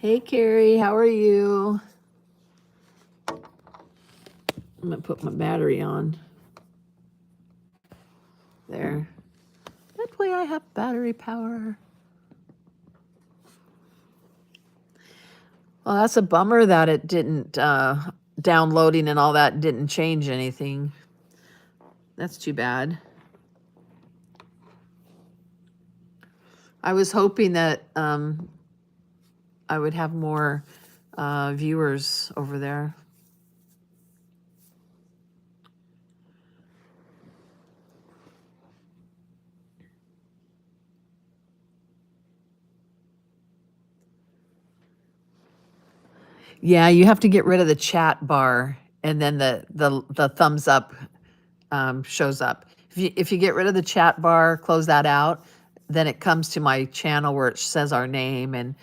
Hey, Carrie, how are you? I'm going to put my battery on. There. That way I have battery power. Well, that's a bummer that it didn't, downloading and all that didn't change anything. That's too bad. I was hoping that I would have more viewers over there. Yeah, you have to get rid of the chat bar, and then the thumbs up shows up. If you get rid of the chat bar, close that out, then it comes to my channel where it says our name and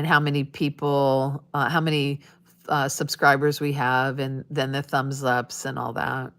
how many people, how many subscribers we have, and then the thumbs ups and all that.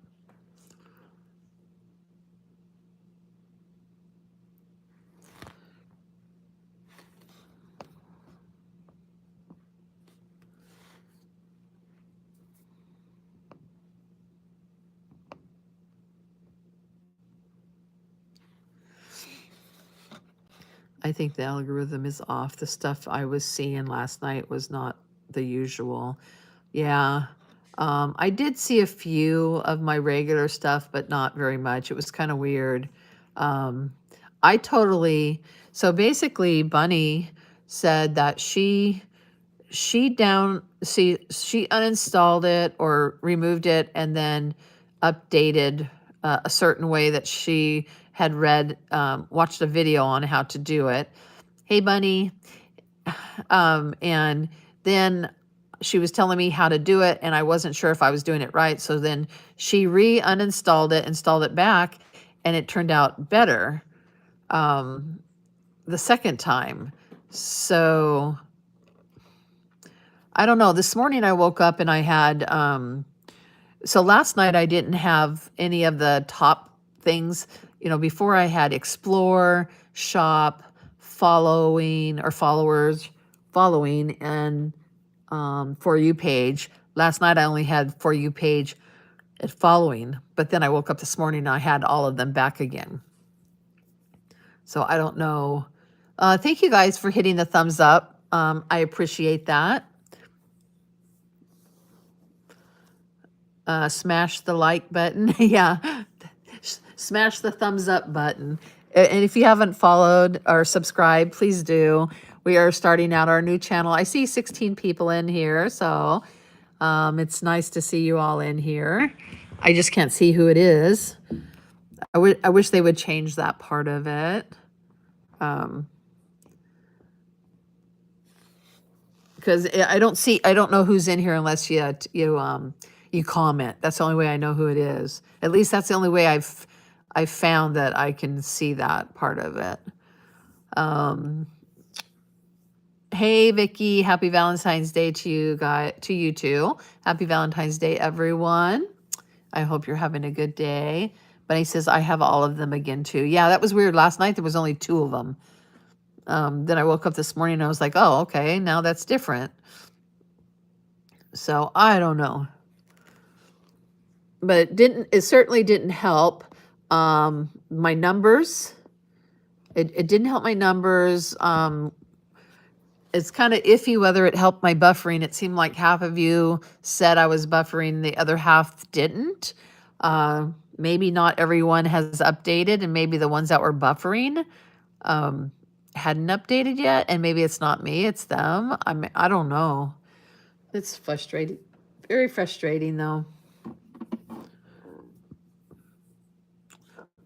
I think the algorithm is off. The stuff I was seeing last night was not the usual. Yeah. I did see a few of my regular stuff, but not very much. It was kind of weird. So basically Bunny said that she uninstalled it or removed it and then updated a certain way that she had watched a video on how to do it. Hey, Bunny. And then she was telling me how to do it, and I wasn't sure if I was doing it right. So then she uninstalled it, installed it back, and it turned out better the second time. So I don't know. This morning I woke up and I had, so last night I didn't have any of the top things. Before I had explore, shop, following or followers, following, and For You page. Last night I only had For You page and following, but then I woke up this morning and I had all of them back again. So I don't know. Thank you guys for hitting the thumbs up. I appreciate that. Smash the like button. Yeah. Smash the thumbs up button. And if you haven't followed or subscribed, please do. We are starting out our new channel. I see 16 people in here, so it's nice to see you all in here. I just can't see who it is. I wish they would change that part of it. Because I don't know who's in here unless you comment. That's the only way I know who it is. At least that's the only way I've found that I can see that part of it. Hey, Vicky, happy Valentine's Day to you too. Happy Valentine's Day, everyone. I hope you're having a good day. But he says, I have all of them again too. Yeah, that was weird. Last night there was only 2 of them. Then I woke up this morning and I was like, oh, okay, now that's different. So I don't know. But it certainly didn't help my numbers. It didn't help my numbers. It's kind of iffy whether it helped my buffering. It seemed like half of you said I was buffering, the other half didn't. Maybe not everyone has updated, and maybe the ones that were buffering hadn't updated yet, and maybe it's not me, it's them. I don't know. It's frustrating. Very frustrating, though.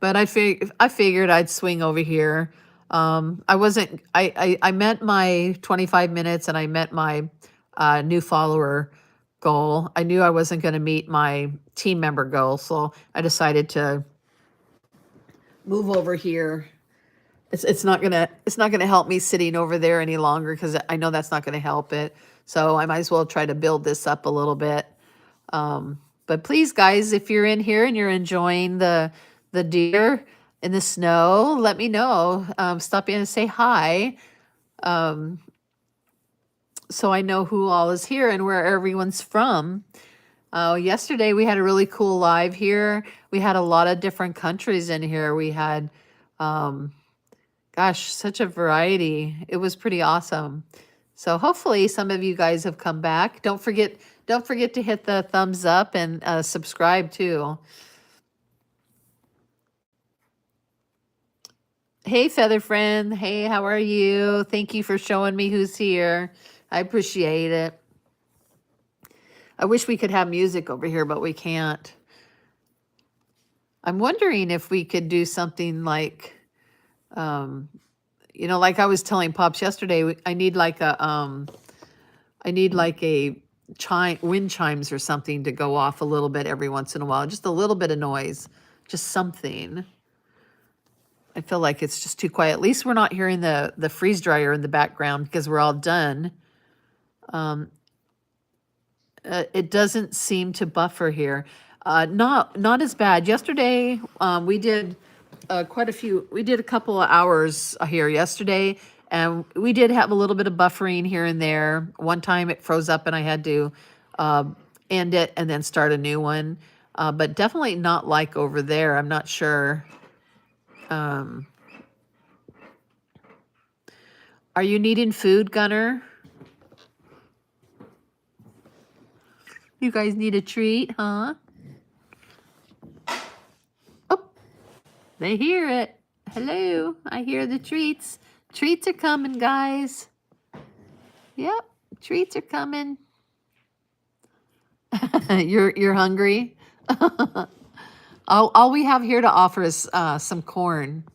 But I figured I'd swing over here. I met my 25 minutes and I met my new follower goal. I knew I wasn't going to meet my team member goal, so I decided to move over here. It's not gonna help me sitting over there any longer because I know that's not gonna help it. So I might as well try to build this up a little bit. But please, guys, if you're in here and you're enjoying the deer in the snow, let me know. Stop in and say hi. so I know who all is here and where everyone's from. Yesterday we had a really cool live here. We had a lot of different countries in here. We had, gosh, such a variety. It was pretty awesome. So hopefully some of you guys have come back. Don't forget to hit the thumbs up and subscribe too. Hey, Feather Friend. Hey, how are you? Thank you for showing me who's here. I appreciate it. I wish we could have music over here, but we can't. I'm wondering if we could do something like, like I was telling Pops yesterday, I need like a wind chimes or something to go off a little bit every once in a while. Just a little bit of noise, just something. I feel like it's just too quiet. At least we're not hearing the freeze dryer in the background because we're all done. It doesn't seem to buffer here. Not as bad. Yesterday, we did quite a few. We did a couple of hours here yesterday, and we did have a little bit of buffering here and there. One time it froze up, and I had to end it and then start a new one. But definitely not like over there. I'm not sure. Are you needing food, Gunner? You guys need a treat, huh? Oh, they hear it. Hello, I hear the treats. Treats are coming, guys. Yep, treats are coming. You're hungry? All we have here to offer is some corn.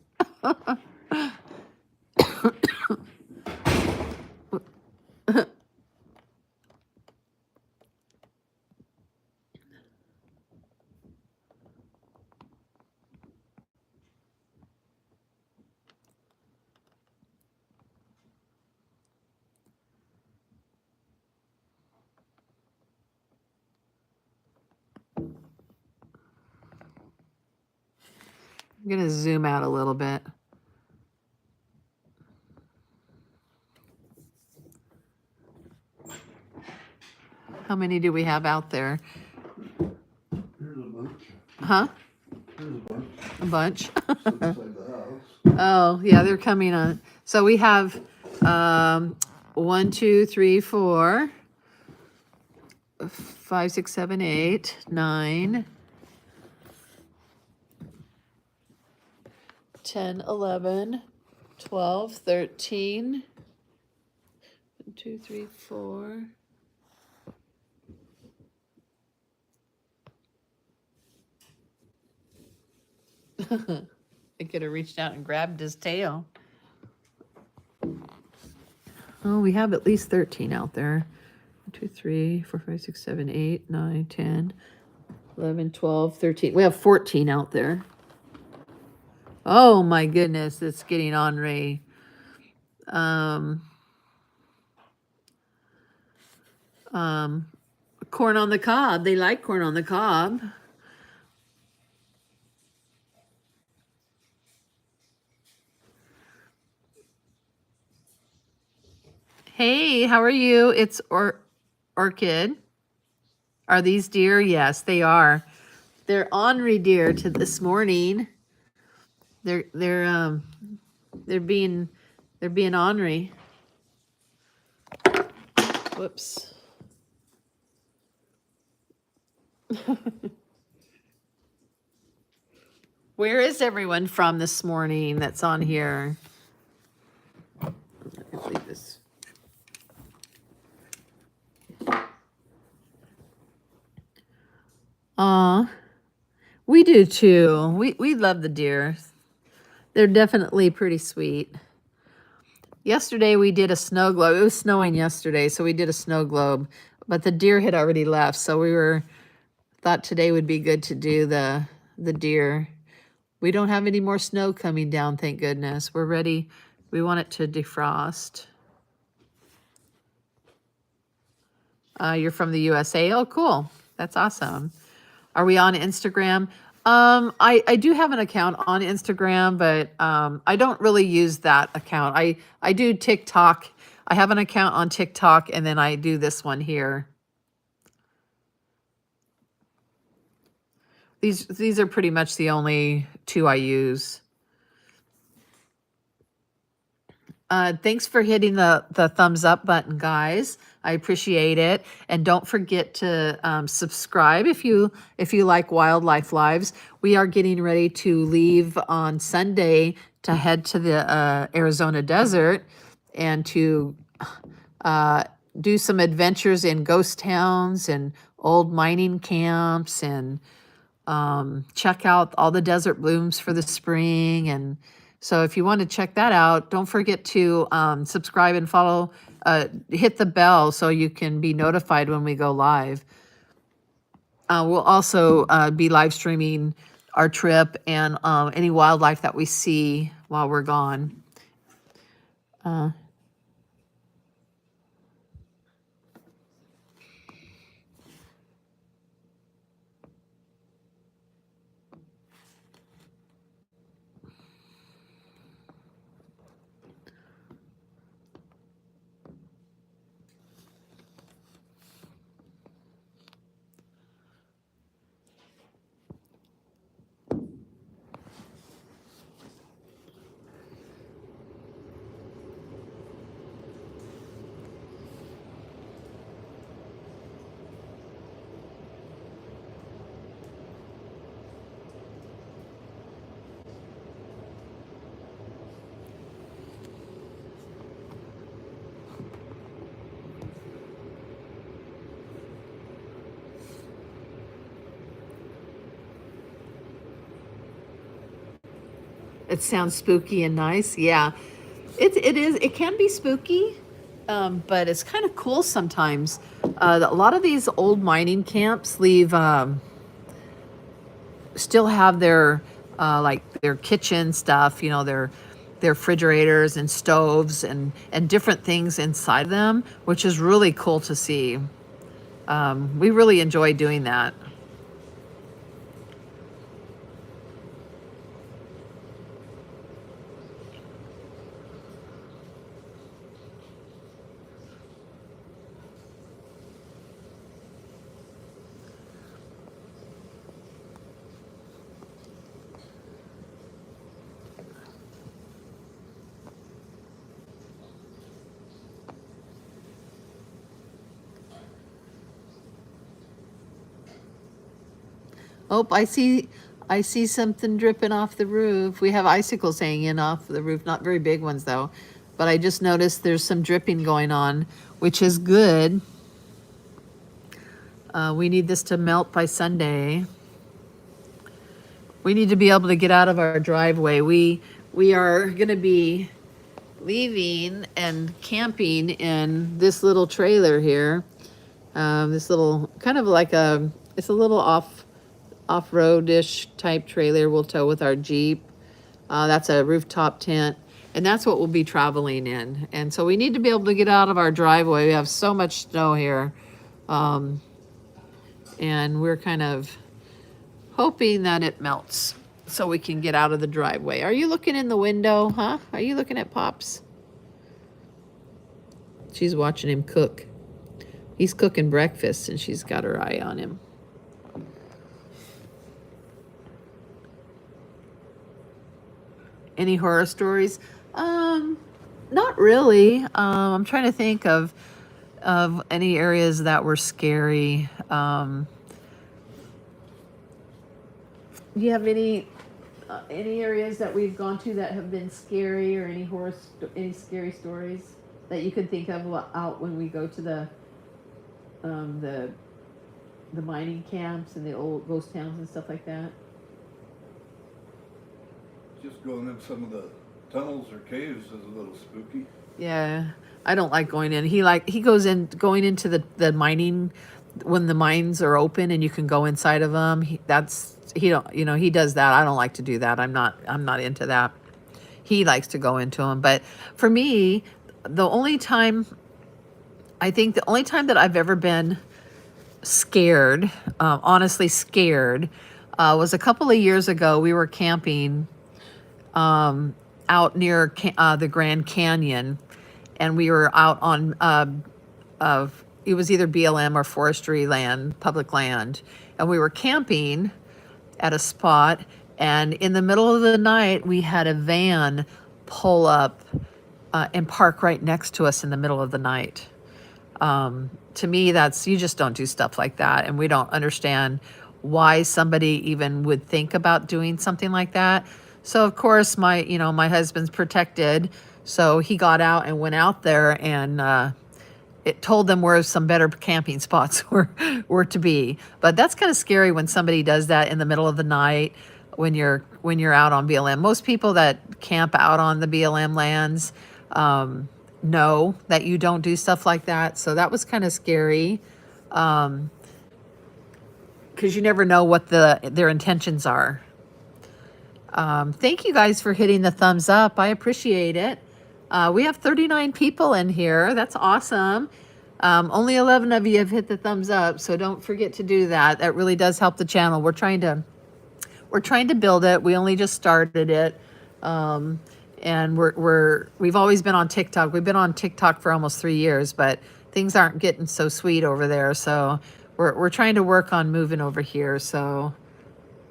I'm going to zoom out a little bit. How many do we have out there? There's a bunch. Huh? There's a bunch. A bunch? Inside the house. Oh, yeah, they're coming on. So we have 1, 2, 3, 4, 5, 6, 7, 8, 9, 10, 11, 12, 13, 1, 2, 3, 4. I could have reached out and grabbed his tail. Oh, we have at least 13 out there. 1, 2, 3, 4, 5, 6, 7, 8, 9, 10, 11, 12, 13. We have 14 out there. Oh my goodness, it's getting ornery. Corn on the cob. They like corn on the cob. Hey, how are you? It's Orchid. Are these deer? Yes, they are. They're ornery deer to this morning. They're being ornery. Whoops. Where is everyone from this morning that's on here? Let me leave this. We do too. We love the deer. They're definitely pretty sweet. Yesterday we did a snow globe. It was snowing yesterday, so we did a snow globe, but the deer had already left, so we thought today would be good to do the deer. We don't have any more snow coming down, thank goodness. We're ready. We want it to defrost. You're from the USA? Oh, cool. That's awesome. Are we on Instagram? I do have an account on Instagram, but I don't really use that account. I do TikTok. I have an account on TikTok, and then I do this one here. These are pretty much the only two I use. Thanks for hitting the thumbs up button, guys. I appreciate it. And don't forget to subscribe if you like Wildlife Lives. We are getting ready to leave on Sunday to head to the Arizona desert and to do some adventures in ghost towns and old mining camps and check out all the desert blooms for the spring. And so if you want to check that out, don't forget to subscribe and follow, hit the bell so you can be notified when we go live. We'll also be live streaming our trip and any wildlife that we see while we're gone. It sounds spooky and nice. Yeah, it is. It can be spooky, but it's kind of cool sometimes. A lot of these old mining camps still have their like their kitchen stuff. You know, their refrigerators and stoves and different things inside them, which is really cool to see. We really enjoy doing that. Oh, I see something dripping off the roof. We have icicles hanging off the roof, not very big ones though. But I just noticed there's some dripping going on, which is good. We need this to melt by Sunday. We need to be able to get out of our driveway. We are going to be leaving and camping in this little trailer here. This little kind of like it's a little off-road-ish type trailer we'll tow with our Jeep. That's a rooftop tent, and that's what we'll be traveling in. And so we need to be able to get out of our driveway. We have so much snow here, and we're kind of hoping that it melts so we can get out of the driveway. Are you looking in the window, huh? Are you looking at Pops? She's watching him cook. He's cooking breakfast, and she's got her eye on him. Any horror stories? Not really. I'm trying to think of any areas that were scary. Do you have any areas that we've gone to that have been scary, or any scary stories that you could think of out when we go to the mining camps and the old ghost towns and stuff like that? Just going in some of the tunnels or caves is a little spooky. Yeah, I don't like going in. He goes in going into the mining when the mines are open and you can go inside of them. He does that. I don't like to do that. I'm not into that. He likes to go into them. But for me, the only time that I've ever been scared, honestly scared, was a couple of years ago. We were camping out near the Grand Canyon, and we were out on it was either BLM or forestry land, public land, and we were camping at a spot, and in the middle of the night we had a van pull up and park right next to us in the middle of the night. To me, that's, you just don't do stuff like that, and we don't understand why somebody even would think about doing something like that. So of course my husband's protected, so he got out and went out there, and it told them where some better camping spots were to be. But that's kind of scary when somebody does that in the middle of the night when you're out on BLM. Most people that camp out on the BLM lands know that you don't do stuff like that. So that was kind of scary, because you never know what their intentions are. Thank you guys for hitting the thumbs up. I appreciate it. We have 39 people in here. That's awesome. Only 11 of you have hit the thumbs up, so don't forget to do that. That really does help the channel. We're trying to build it. We only just started it. And we've always been on TikTok. We've been on TikTok for almost 3 years, but things aren't getting so sweet over there. So we're trying to work on moving over here. So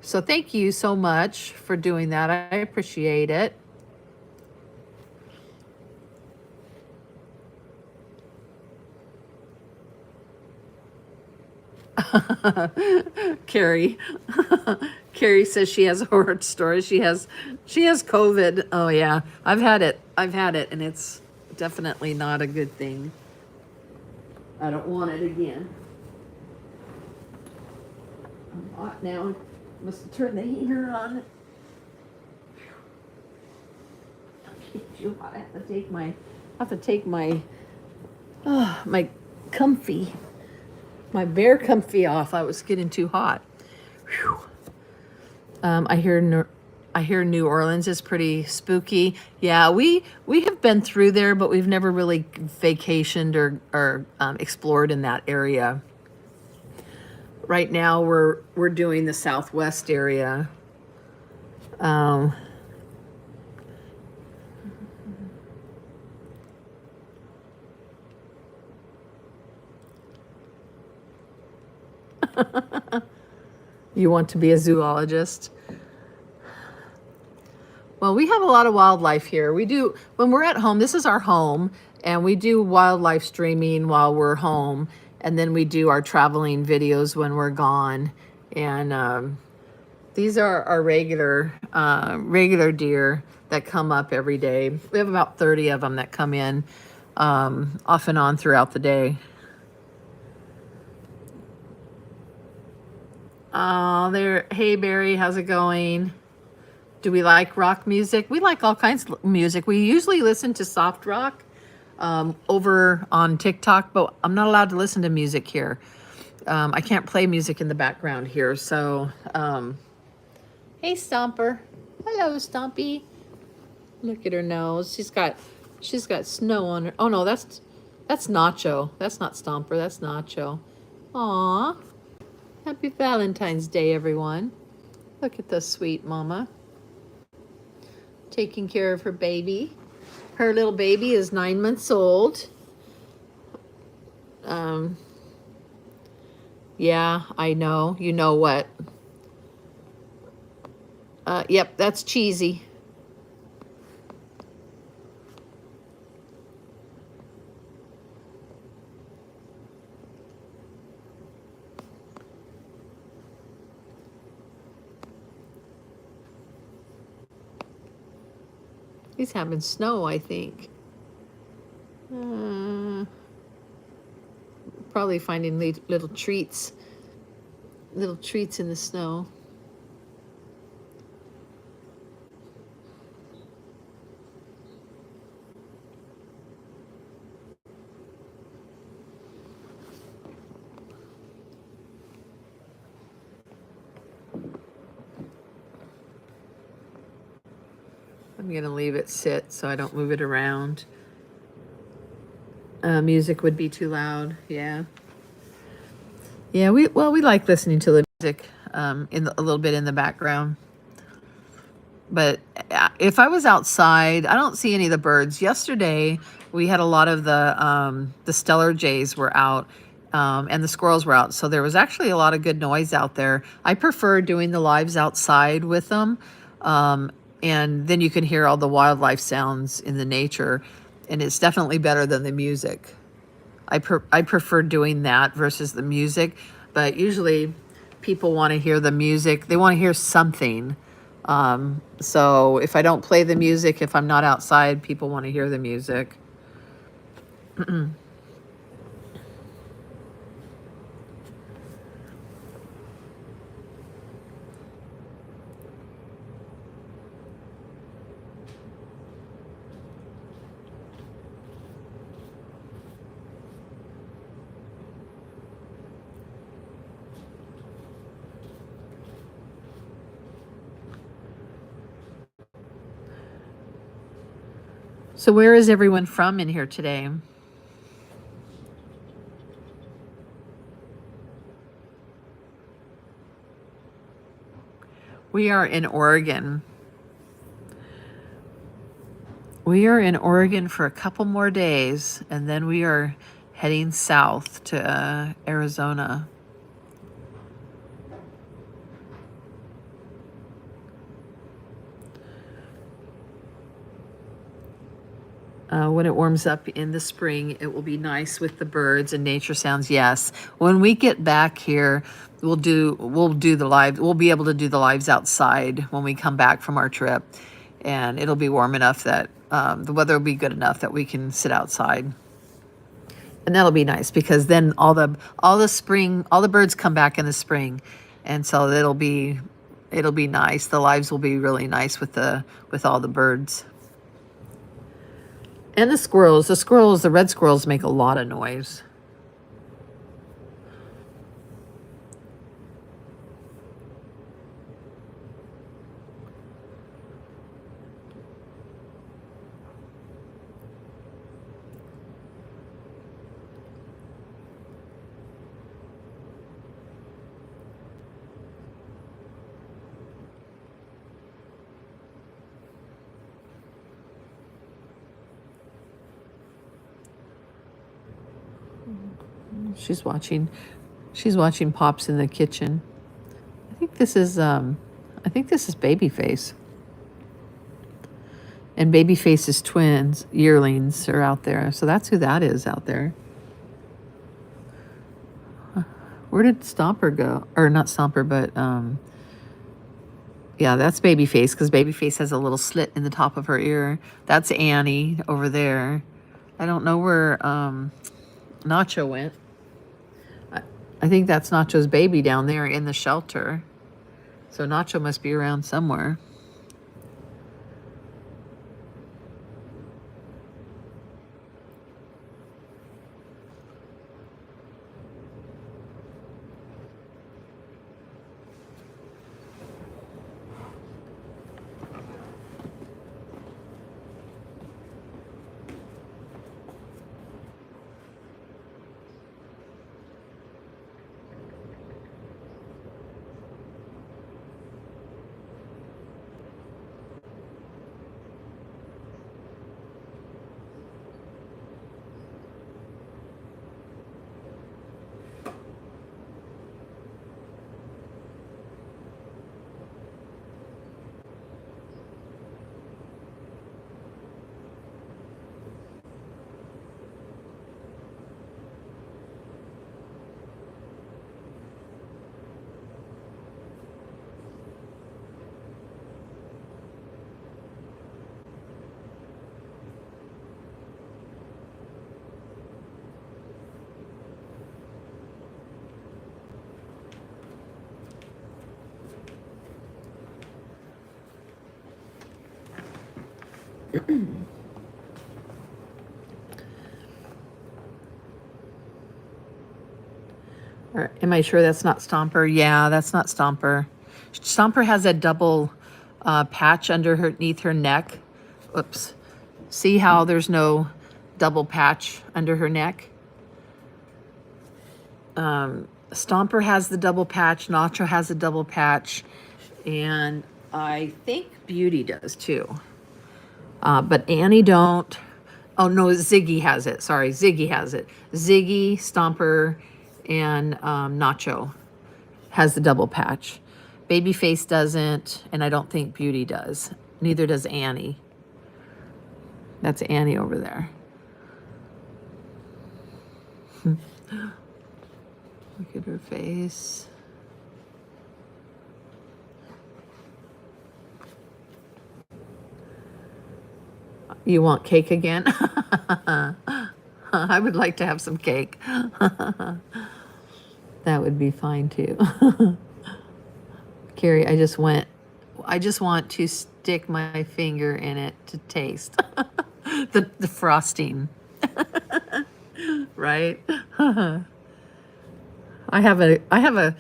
thank you so much for doing that. I appreciate it. Carrie. Carrie says she has a horror story. She has COVID. Oh yeah, I've had it, and it's definitely not a good thing. I don't want it again. I'm hot now. Must turn the heater on. It's too hot. I have to take my my bear comfy off. I was getting too hot. Whew. I hear New Orleans is pretty spooky. Yeah, we have been through there, but we've never really vacationed or explored in that area. Right now, we're doing the Southwest area. You want to be a zoologist? Well, we have a lot of wildlife here. We do, when we're at home, this is our home, and we do wildlife streaming while we're home, and then we do our traveling videos when we're gone. And these are our regular deer that come up every day. We have about 30 of them that come in off and on throughout the day. Oh, there. Hey, Barry, how's it going? Do we like rock music? We like all kinds of music. We usually listen to soft rock over on TikTok, but I'm not allowed to listen to music here. I can't play music in the background here. So, hey, Stomper. Hello, Stompy. Look at her nose. She's got snow on her. Oh no, that's Nacho. That's not Stomper. That's Nacho. Aw. Happy Valentine's Day, everyone. Look at the sweet mama. Taking care of her baby. Her little baby is 9 months old. Yeah, I know. You know what? Yep, that's Cheesy. He's having snow, I think. Probably finding little treats in the snow. I'm gonna leave it sit so I don't move it around. Music would be too loud. Yeah. Yeah, we like listening to the music a little bit in the background. But if I was outside, I don't see any of the birds. Yesterday, we had a lot of the stellar jays were out, and the squirrels were out. So there was actually a lot of good noise out there. I prefer doing the lives outside with them. And then you can hear all the wildlife sounds in the nature, and it's definitely better than the music. I prefer doing that versus the music, but usually people want to hear the music. They want to hear something. So if I don't play the music, if I'm not outside, people want to hear the music. So where is everyone from in here today? We are in Oregon. We are in Oregon for a couple more days, and then we are heading south to Arizona. When it warms up in the spring, it will be nice with the birds and nature sounds. Yes. When we get back here, we'll do the live. We'll be able to do the lives outside when we come back from our trip, and it'll be warm enough that the weather will be good enough that we can sit outside. And that'll be nice because then all the birds come back in the spring, and so it'll be nice. The lives will be really nice with all the birds. And the squirrels, the red squirrels make a lot of noise. She's watching Pops in the kitchen. I think this is Babyface. And Babyface's twins, yearlings, are out there. So that's who that is out there. Where did Stomper go? Or not Stomper, but yeah, that's Babyface, because Babyface has a little slit in the top of her ear. That's Annie over there. I don't know where Nacho went. I think that's Nacho's baby down there in the shelter. So Nacho must be around somewhere. Am I sure that's not Stomper? Yeah, that's not Stomper. Stomper has a double patch underneath her neck. Oops. See how there's no double patch under her neck? Stomper has the double patch. Nacho has a double patch. And I think Beauty does too. But Annie don't. Oh, no, Ziggy has it. Sorry, Ziggy has it. Ziggy, Stomper, and Nacho has the double patch. Babyface doesn't, and I don't think Beauty does. Neither does Annie. That's Annie over there. Look at her face. You want cake again? I would like to have some cake. That would be fine too. Carrie, I just want to stick my finger in it to taste the frosting. Right? I have a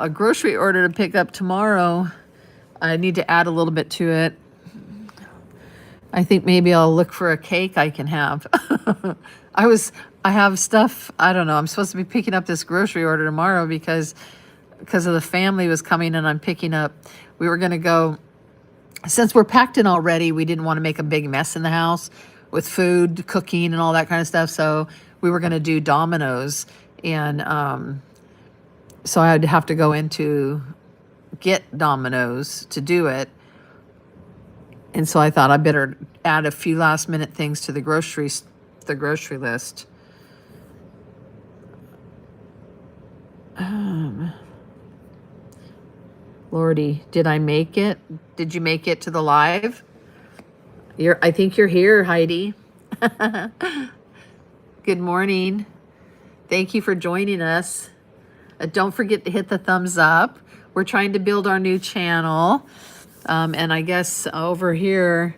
grocery order to pick up tomorrow. I need to add a little bit to it. I think maybe I'll look for a cake I can have. I have stuff, I don't know. I'm supposed to be picking up this grocery order tomorrow because of the family was coming, and I'm picking up, we were going to go, since we're packed in already, we didn't want to make a big mess in the house with food, cooking, and all that kind of stuff. So we were going to do Domino's, and so I'd have to go in to get Domino's to do it. And so I thought I better add a few last minute things to the grocery list. Lordy, did I make it? Did you make it to the live? I think you're here, Heidi. Good morning. Thank you for joining us. Don't forget to hit the thumbs up. We're trying to build our new channel. And I guess over here,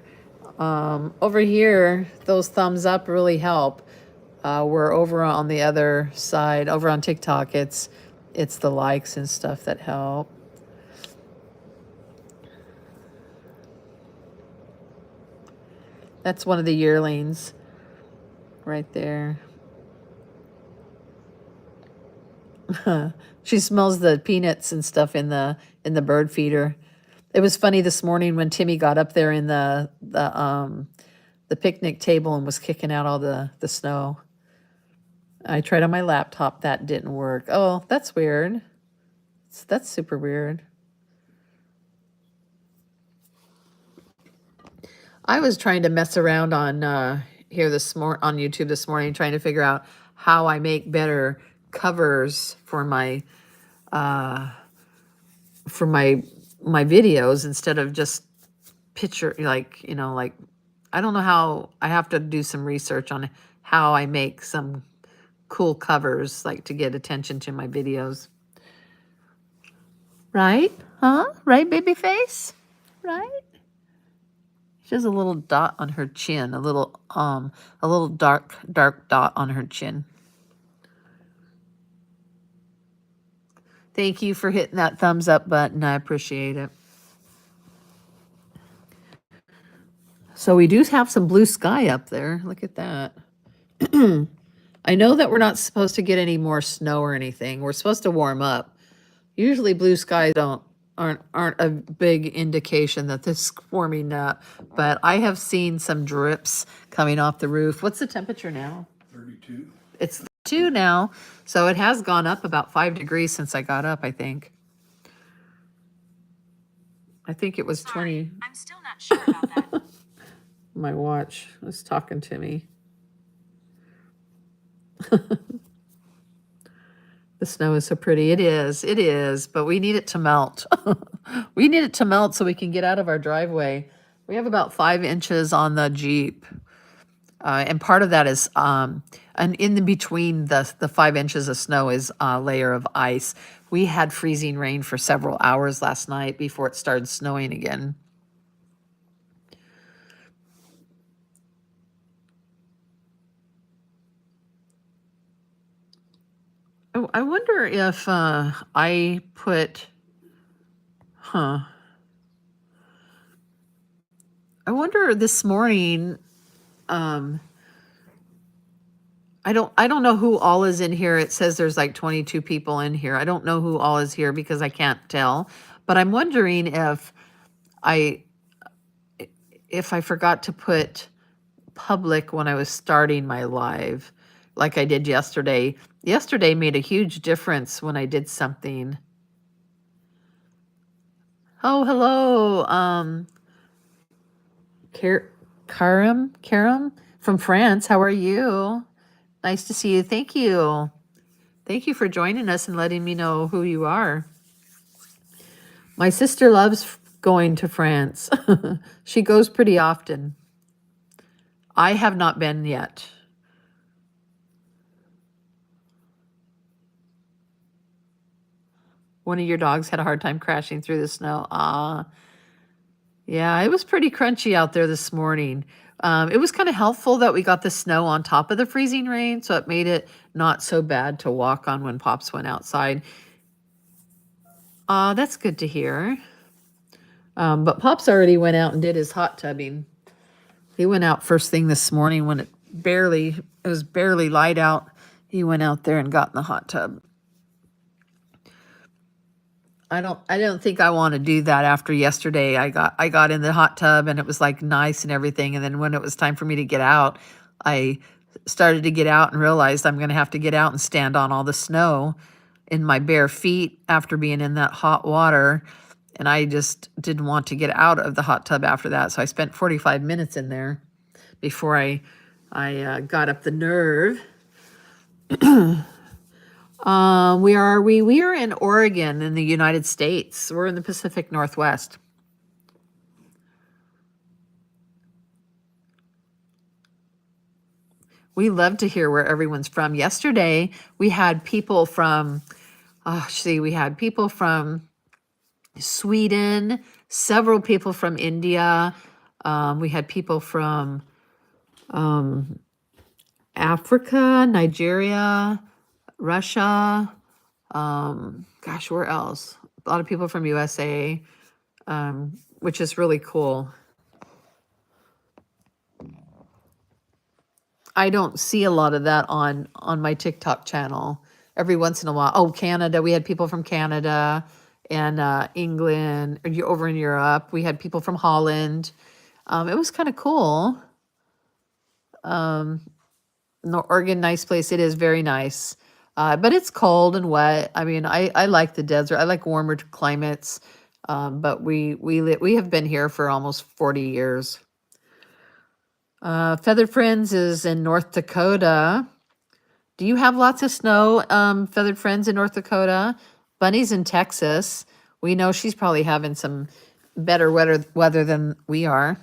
those thumbs up really help. We're over on the other side, over on TikTok. It's the likes and stuff that help. That's one of the yearlings right there. She smells the peanuts and stuff in the bird feeder. It was funny this morning when Timmy got up there in the picnic table and was kicking out all the snow. I tried on my laptop, that didn't work. Oh, that's weird. That's super weird. I was trying to mess around on on YouTube this morning, trying to figure out how I make better covers for my videos instead of just picture, like I don't know how. I have to do some research on how I make some cool covers, like to get attention to my videos. Right? Huh? Right, baby face? Right? She has a little dot on her chin, a little dark dot on her chin. Thank you for hitting that thumbs up button. I appreciate it. So we do have some blue sky up there. Look at that. I know that we're not supposed to get any more snow or anything. We're supposed to warm up. Usually blue skies aren't a big indication that this is warming up, but I have seen some drips coming off the roof. What's the temperature now? 32. It's 32 now, so it has gone up about 5 degrees since I got up, I think. I think it was 20. I'm still not sure about that. My watch was talking to me. The snow is so pretty. It is, but we need it to melt. We need it to melt so we can get out of our driveway. We have about 5 inches on the Jeep. And part of that is, and in between the 5 inches of snow is a layer of ice. We had freezing rain for several hours last night before it started snowing again. Oh, I wonder if I put, I wonder this morning, I don't know who all is in here. It says there's like 22 people in here. I don't know who all is here because I can't tell. But I'm wondering if I forgot to put public when I was starting my live, like I did yesterday. Yesterday made a huge difference when I did something. Oh, hello, Karam from France. How are you? Nice to see you. Thank you. Thank you for joining us and letting me know who you are. My sister loves going to France. She goes pretty often. I have not been yet. One of your dogs had a hard time crashing through the snow. Yeah, it was pretty crunchy out there this morning. It was kind of helpful that we got the snow on top of the freezing rain, so it made it not so bad to walk on when Pops went outside. That's good to hear. But Pops already went out and did his hot tubbing. He went out first thing this morning when it was barely light out. He went out there and got in the hot tub. I don't think I want to do that after yesterday. I got in the hot tub and it was like nice and everything. And then when it was time for me to get out, I started to get out and realized I'm going to have to get out and stand on all the snow in my bare feet after being in that hot water. And I just didn't want to get out of the hot tub after that. So I spent 45 minutes in there before I got up the nerve. We are in Oregon in the United States. We're in the Pacific Northwest. We love to hear where everyone's from. Yesterday, we had people from, we had people from Sweden, several people from India. We had people from Africa, Nigeria, Russia, where else? A lot of people from USA, which is really cool. I don't see a lot of that on my TikTok channel. Every once in a while. Oh, Canada. We had people from Canada and England. Over in Europe, we had people from Holland. It was kind of cool. Oregon, nice place. It is very nice. But it's cold and wet. I mean, I like the desert. I like warmer climates. But we have been here for almost 40 years. Feathered Friends is in North Dakota. Do you have lots of snow, Feathered Friends in North Dakota? Bunny's in Texas. We know she's probably having some better weather than we are.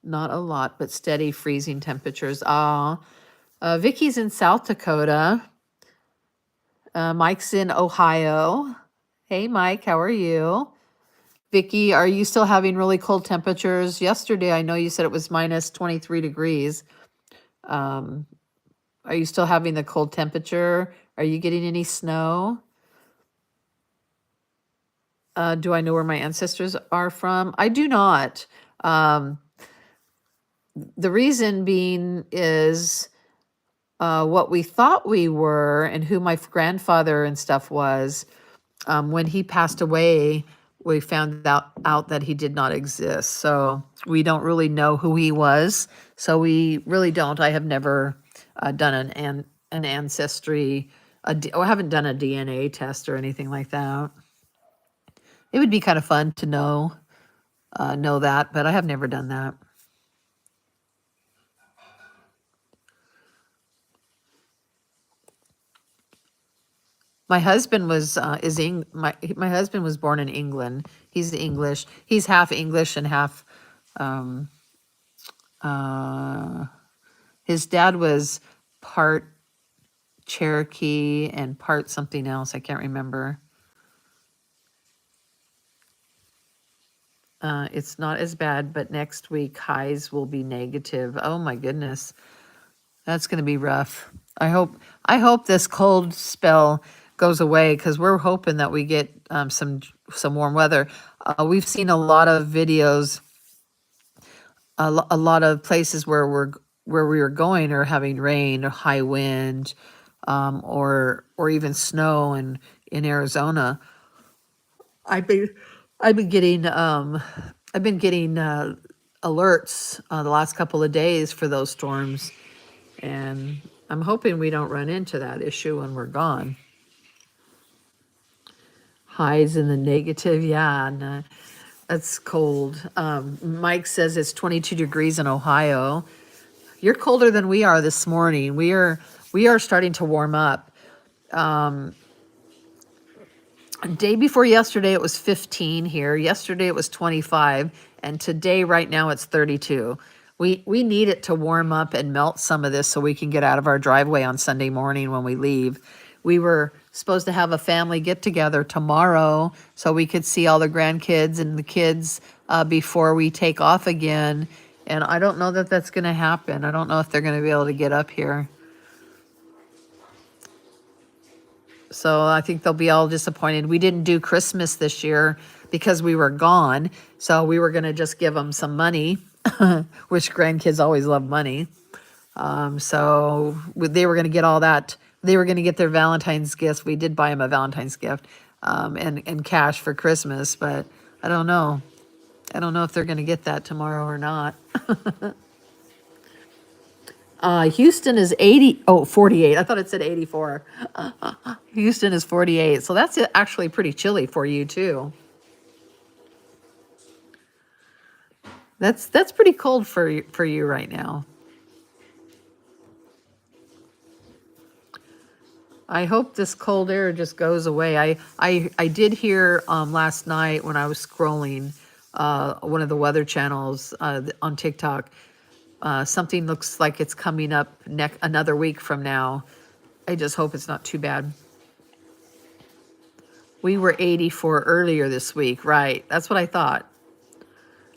Not a lot, but steady freezing temperatures. Vicky's in South Dakota. Mike's in Ohio. Hey, Mike, how are you? Vicky, are you still having really cold temperatures? Yesterday, I know you said it was minus 23 degrees. Are you still having the cold temperature? Are you getting any snow? Do I know where my ancestors are from? I do not. The reason being is what we thought we were and who my grandfather and stuff was. When he passed away, we found out that he did not exist. So we don't really know who he was. So we really don't. I have never done an ancestry. I haven't done a DNA test or anything like that. It would be kind of fun to know that, but I have never done that. My husband was my husband was born in England. He's English. He's half English and half his dad was part Cherokee and part something else. I can't remember. It's not as bad, but next week highs will be negative. Oh my goodness. That's going to be rough. I hope this cold spell goes away because we're hoping that we get some warm weather. We've seen a lot of videos a lot of places where we were going are having rain or high wind, or even snow in Arizona. I've been I've been getting alerts the last couple of days for those storms, and I'm hoping we don't run into that issue when we're gone. Highs in the negative, yeah, and that's cold. Mike says it's 22 degrees in Ohio. You're colder than we are this morning. We are starting to warm up. Day before yesterday it was 15 here. Yesterday it was 25, and today right now it's 32. We need it to warm up and melt some of this so we can get out of our driveway on Sunday morning when we leave. We were supposed to have a family get together tomorrow so we could see all the grandkids and the kids before we take off again. And I don't know that that's going to happen. I don't know if they're going to be able to get up here. So I think they'll be all disappointed. We didn't do Christmas this year because we were gone. So we were going to just give them some money, which grandkids always love money. So they were going to get all that. They were going to get their Valentine's gifts. We did buy them a Valentine's gift, and cash for Christmas, but I don't know. I don't know if they're going to get that tomorrow or not. Houston is 48. I thought it said 84. Houston is 48. So that's actually pretty chilly for you too. That's pretty cold for you right now. I hope this cold air just goes away. I did hear last night when I was scrolling one of the weather channels on TikTok. Something looks like it's coming up another week from now. I just hope it's not too bad. We were 84 earlier this week, right? That's what I thought.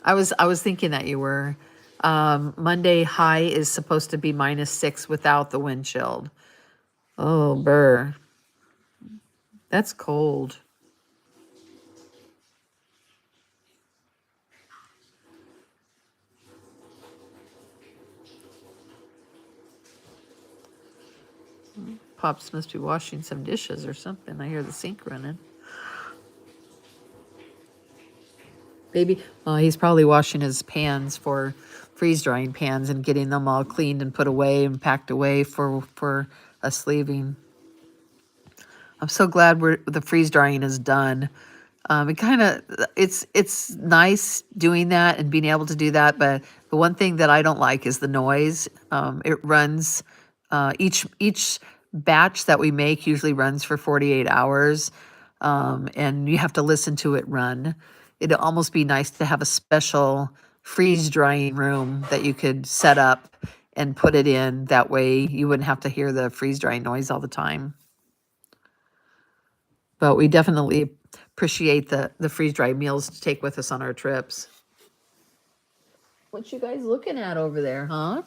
I was thinking that you were. Monday high is supposed to be -6 without the wind chill. Oh, burr. That's cold. Pops must be washing some dishes or something. I hear the sink running. Baby, well, he's probably washing his pans for freeze drying pans and getting them all cleaned and put away and packed away for us leaving. I'm so glad the freeze drying is done. It's nice doing that and being able to do that, but the one thing that I don't like is the noise. It runs each batch that we make usually runs for 48 hours, and you have to listen to it run. It'd almost be nice to have a special freeze drying room that you could set up and put it in. That way you wouldn't have to hear the freeze drying noise all the time. But we definitely appreciate the freeze dried meals to take with us on our trips. What you guys looking at over there, huh?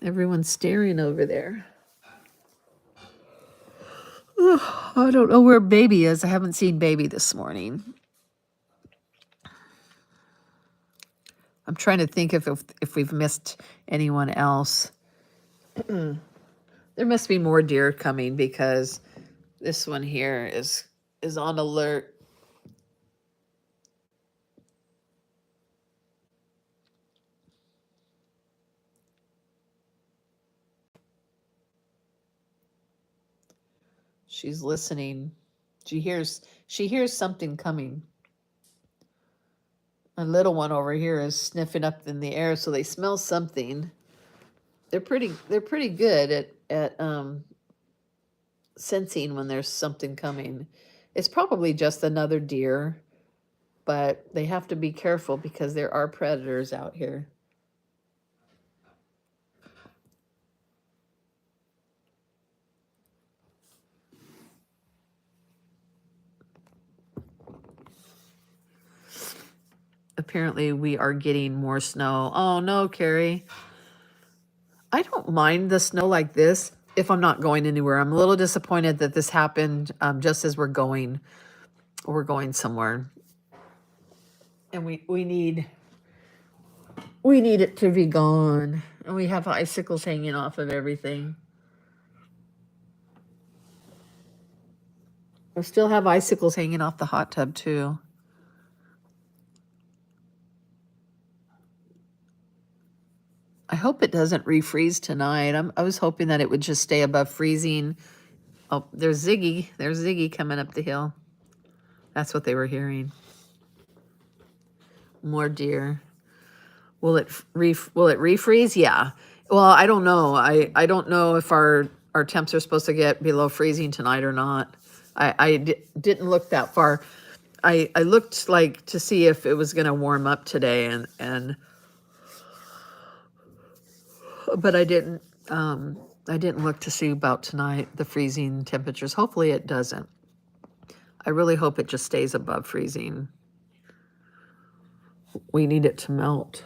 Everyone's staring over there. I don't know where baby is. I haven't seen baby this morning. I'm trying to think if we've missed anyone else. There must be more deer coming because this one here is on alert. She's listening. She hears something coming. A little one over here is sniffing up in the air, so they smell something. They're pretty good at sensing when there's something coming. It's probably just another deer, but they have to be careful because there are predators out here. Apparently we are getting more snow. Oh no, Carrie. I don't mind the snow like this if I'm not going anywhere. I'm a little disappointed that this happened just as we're going somewhere. And we need We need it to be gone. And we have icicles hanging off of everything. I still have icicles hanging off the hot tub too. I hope it doesn't refreeze tonight. I was hoping that it would just stay above freezing. Oh, there's Ziggy. There's Ziggy coming up the hill. That's what they were hearing. More deer. Will it refreeze? Yeah. Well, I don't know. I don't know if our temps are supposed to get below freezing tonight or not. Didn't look that far. I looked like to see if it was going to warm up today, and but I didn't look to see about tonight, the freezing temperatures. Hopefully it doesn't. I really hope it just stays above freezing. We need it to melt.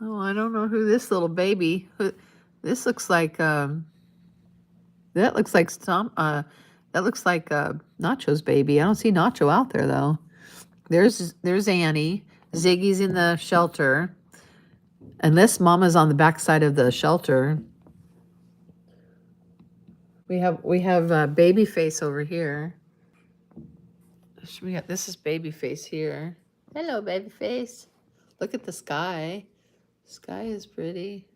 Oh, I don't know who this little baby. This looks like that looks like Nacho's baby. I don't see Nacho out there though. There's Annie. Ziggy's in the shelter. Unless Mama's on the back side of the shelter. We have baby face over here. This is baby face here. Hello, baby face. Look at the sky. Sky is pretty.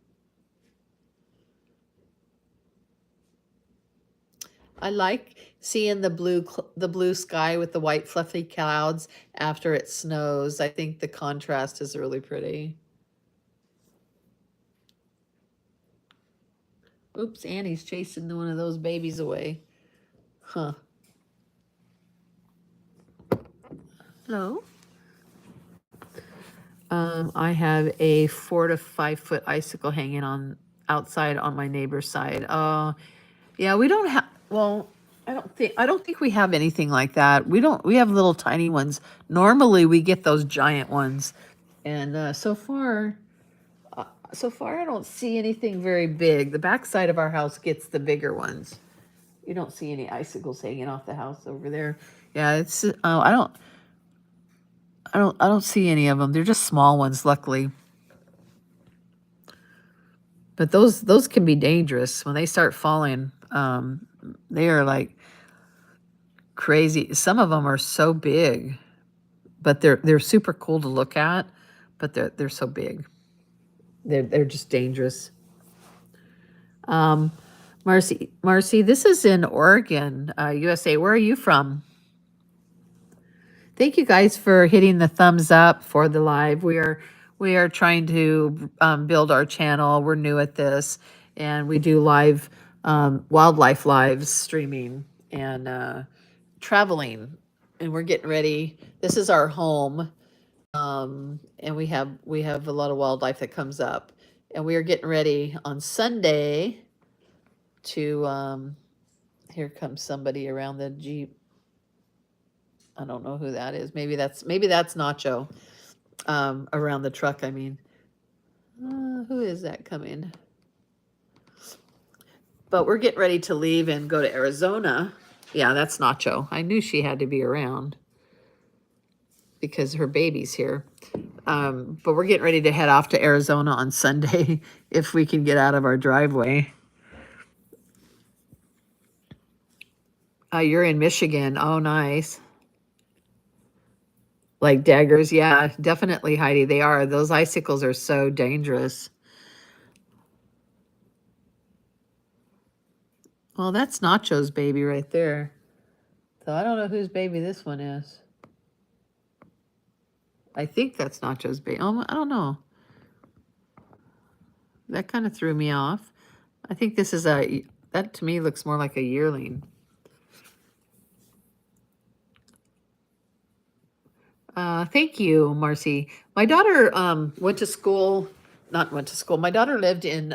I like seeing the blue sky with the white fluffy clouds after it snows. I think the contrast is really pretty. Oops, Annie's chasing one of those babies away. Huh. Hello. I have a 4 to 5 foot icicle hanging on outside on my neighbor's side. Yeah, we don't have. Well, I don't think we have anything like that. We have little tiny ones. Normally, we get those giant ones, and so far, I don't see anything very big. The back side of our house gets the bigger ones. You don't see any icicles hanging off the house over there. Yeah, it's. I don't see any of them. They're just small ones, luckily. But those can be dangerous when they start falling. They are like crazy. Some of them are so big, but they're super cool to look at. But they're so big. They're just dangerous. Marcy, this is in Oregon, USA. Where are you from? Thank you guys for hitting the thumbs up for the live. We are trying to build our channel. We're new at this, and we do live wildlife lives streaming and traveling. And we're getting ready. This is our home, and we have a lot of wildlife that comes up, and we are getting ready on Sunday to. Here comes somebody around the Jeep. I don't know who that is. Maybe that's Nacho around the truck. I mean, who is that coming? But we're getting ready to leave and go to Arizona. Yeah, that's Nacho. I knew she had to be around because her baby's here. But we're getting ready to head off to Arizona on Sunday if we can get out of our driveway. You're in Michigan. Oh, nice. Like daggers, yeah, definitely, Heidi. They are. Those icicles are so dangerous. Well, that's Nacho's baby right there. So I don't know whose baby this one is. I think that's Nacho's baby. Oh, I don't know. That kind of threw me off. I think this is that to me looks more like a yearling. Thank you, Marcy. My daughter went to school not went to school. My daughter lived in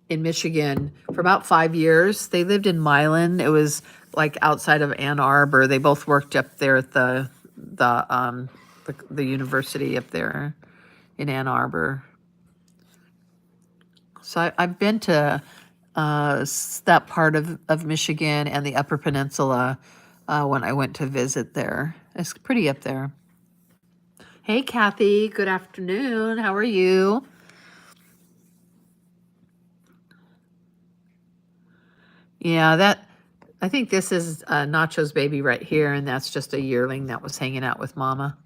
Michigan for about 5 years. They lived in Milan. It was like outside of Ann Arbor. They both worked up there at the university up there in Ann Arbor. So I've been to that part of Michigan and the Upper Peninsula when I went to visit there. It's pretty up there. Hey, Kathy. Good afternoon. How are you? Yeah, I think this is Nacho's baby right here, and that's just a yearling that was hanging out with Mama.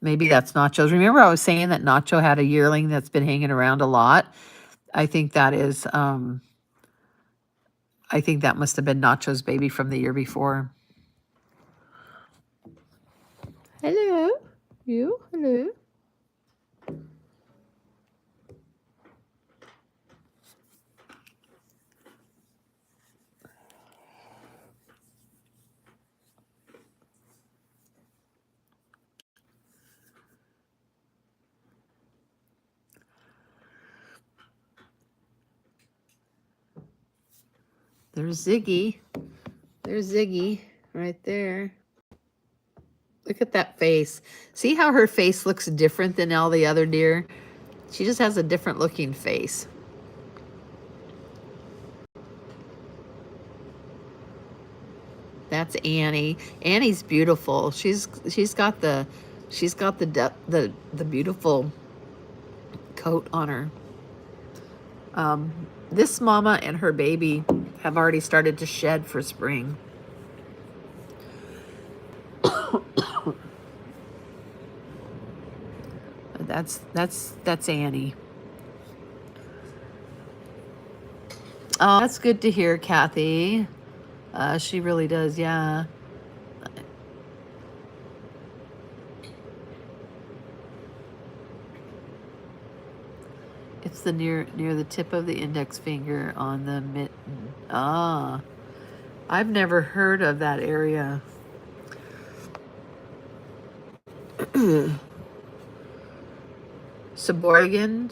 Maybe that's Nacho's. Remember I was saying that Nacho had a yearling that's been hanging around a lot? I think that is, I think that must have been Nacho's baby from the year before. Hello. You? Hello. There's Ziggy. There's Ziggy right there. Look at that face. See how her face looks different than all the other deer? She just has a different looking face. That's Annie. Annie's beautiful. She's got the beautiful coat on her. This mama and her baby have already started to shed for spring. That's Annie. Oh, that's good to hear, Kathy. She really does, yeah. It's the near the tip of the index finger on the mitten. Ah, I've never heard of that area. Sheboygan.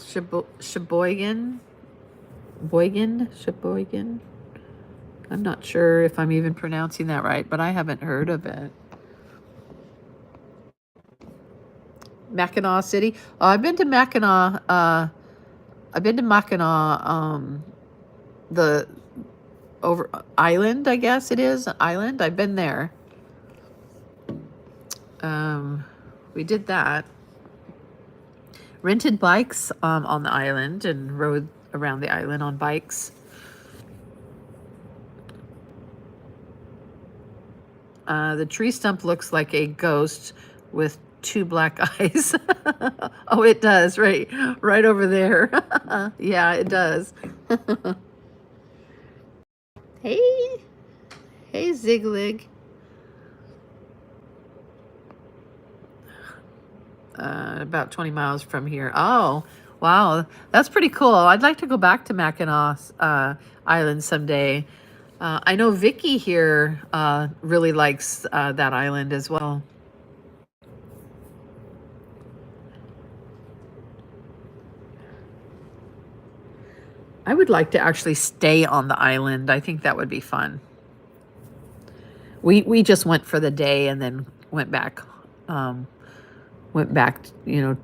I'm not sure if I'm even pronouncing that right, but I haven't heard of it. Mackinac City. Oh, I've been to Mackinac. The over island, I guess it is island. I've been there. We did that. Rented bikes on the island and rode around the island on bikes. The tree stump looks like a ghost with 2 black eyes. Oh, it does, right over there. Yeah, it does. Hey Ziglig. About 20 miles from here. Oh, wow, that's pretty cool. I'd like to go back to Mackinac Island someday. I know Vicky here really likes that island as well. I would like to actually stay on the island. I think that would be fun. We just went for the day and then went back, you know,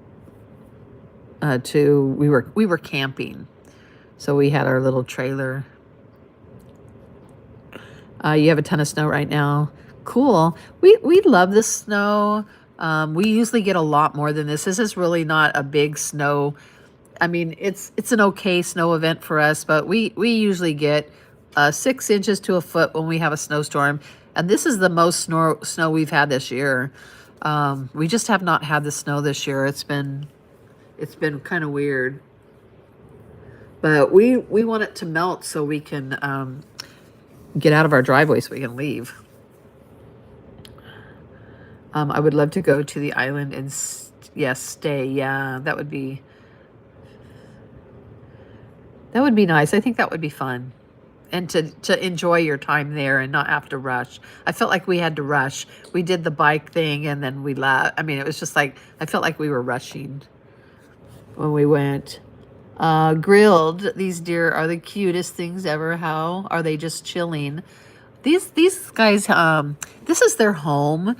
to we were camping, so we had our little trailer. You have a ton of snow right now. Cool. We love the snow. We usually get a lot more than this. This is really not a big snow. I mean, it's an okay snow event for us, but we usually get 6 inches to a foot when we have a snowstorm, and this is the most snow we've had this year. We just have not had the snow this year. It's been kind of weird, but we want it to melt so we can get out of our driveway so we can leave. I would love to go to the island and stay. Yeah, that would be nice. I think that would be fun. And to enjoy your time there and not have to rush. I felt like we had to rush. We did the bike thing and then we left. I mean, it was just like, I felt like we were rushing. when we went. Grilled. These deer are the cutest things ever. How are they just chilling? These guys, this is their home.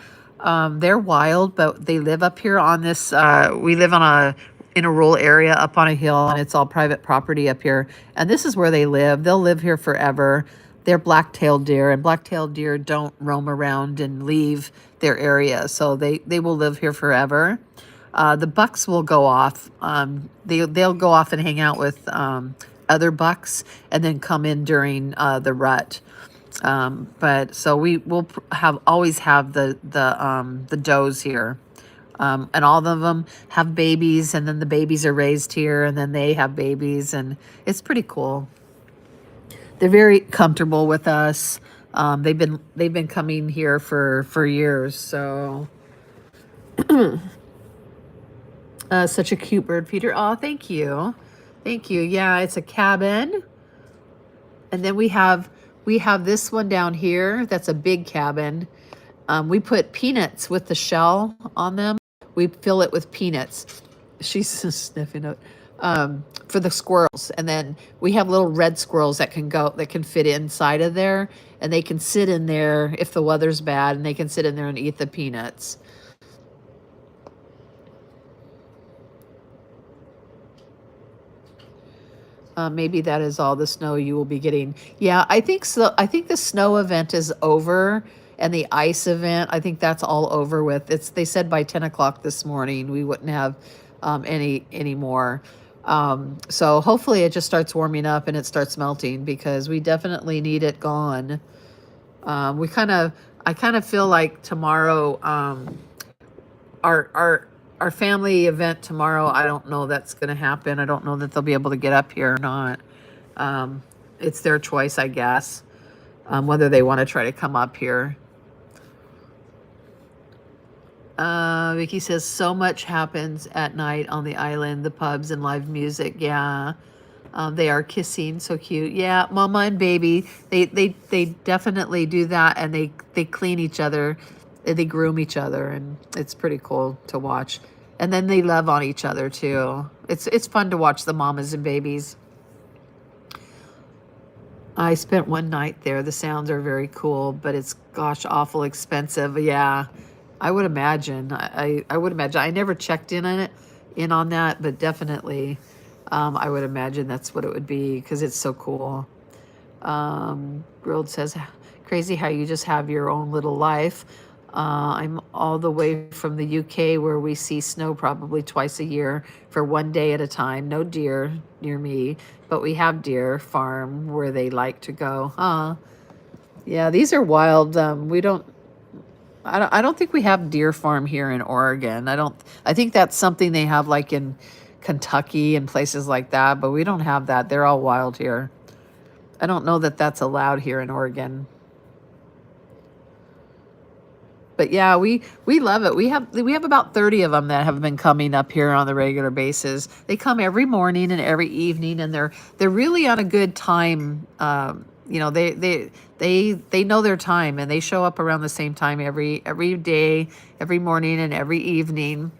They're wild, but they live up here on this. We live in a rural area up on a hill, and it's all private property up here. And this is where they live. They'll live here forever. They're black-tailed deer, and black-tailed deer don't roam around and leave their area, so they will live here forever. The bucks will go off. They'll go off and hang out with other bucks, and then come in during the rut. But so we will always have the does here, and all of them have babies, and then the babies are raised here, and then they have babies, and it's pretty cool. They're very comfortable with us. They've been coming here for years. So such a cute bird feeder. Oh, thank you, thank you. Yeah, it's a cabin, and then we have this one down here. That's a big cabin. We put peanuts with the shell on them. We fill it with peanuts. She's sniffing it. For the squirrels, and then we have little red squirrels that can fit inside of there, and they can sit in there if the weather's bad, and they can sit in there and eat the peanuts. Maybe that is all the snow you will be getting. Yeah, I think so. I think the snow event is over, and the ice event, I think that's all over with. They said by 10 o'clock this morning we wouldn't have any more. So hopefully it just starts warming up and it starts melting, because we definitely need it gone. I kind of feel like tomorrow, our family event tomorrow, I don't know that's going to happen. I don't know that they'll be able to get up here or not. It's their choice, I guess, whether they want to try to come up here. Vicky says, so much happens at night on the island, the pubs and live music. Yeah. They are kissing. So cute. Yeah. Mama and baby, they definitely do that. And they clean each other. They groom each other. And it's pretty cool to watch. And then they love on each other too. It's fun to watch the mamas and babies. I spent one night there. The sounds are very cool, but it's gosh awful expensive. Yeah. I would imagine. I would imagine. I never checked in on that, but definitely, I would imagine that's what it would be, because it's so cool. Grilled says, crazy how you just have your own little life. I'm all the way from the UK, where we see snow probably twice a year for one day at a time. No deer near me, but we have deer farm where they like to go. Huh? Yeah, these are wild. I don't think we have deer farm here in Oregon. I think that's something they have like in Kentucky and places like that, but we don't have that. They're all wild here. I don't know that that's allowed here in Oregon. But yeah, we love it. We have about 30 of them that have been coming up here on the regular basis. They come every morning and every evening, and they're really on a good time. They know their time, and they show up around the same time every day, every morning and every evening.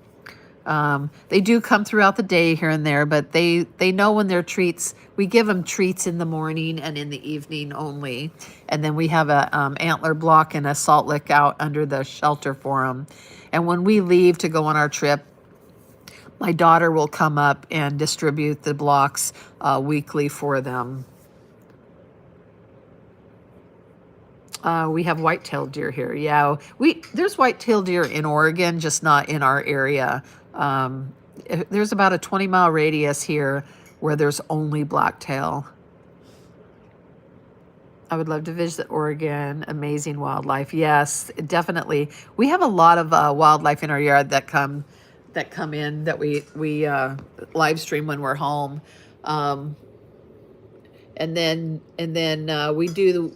They do come throughout the day here and there, but they know when their treats. We give them treats in the morning and in the evening only. And then we have a antler block and a salt lick out under the shelter for them. And when we leave to go on our trip, my daughter will come up and distribute the blocks weekly for them. We have white-tailed deer here. Yeah, there's white-tailed deer in Oregon, just not in our area. There's about a 20-mile radius here where there's only blacktail. I would love to visit Oregon. Amazing wildlife. Yes, definitely. We have a lot of wildlife in our yard that come in that we live stream when we're home. And then we do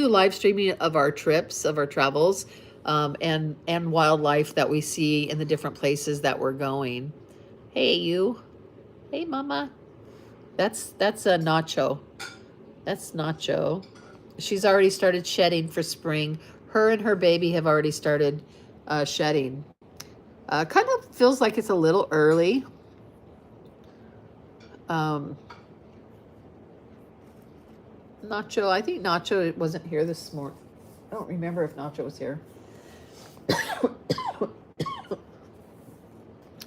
live streaming of our trips, of our travels, and wildlife that we see in the different places that we're going. Hey, you. Hey, Mama. That's a Nacho. That's Nacho. She's already started shedding for spring. Her and her baby have already started shedding. Kind of feels like it's a little early. Um, Nacho, I think Nacho wasn't here this morning. I don't remember if Nacho was here.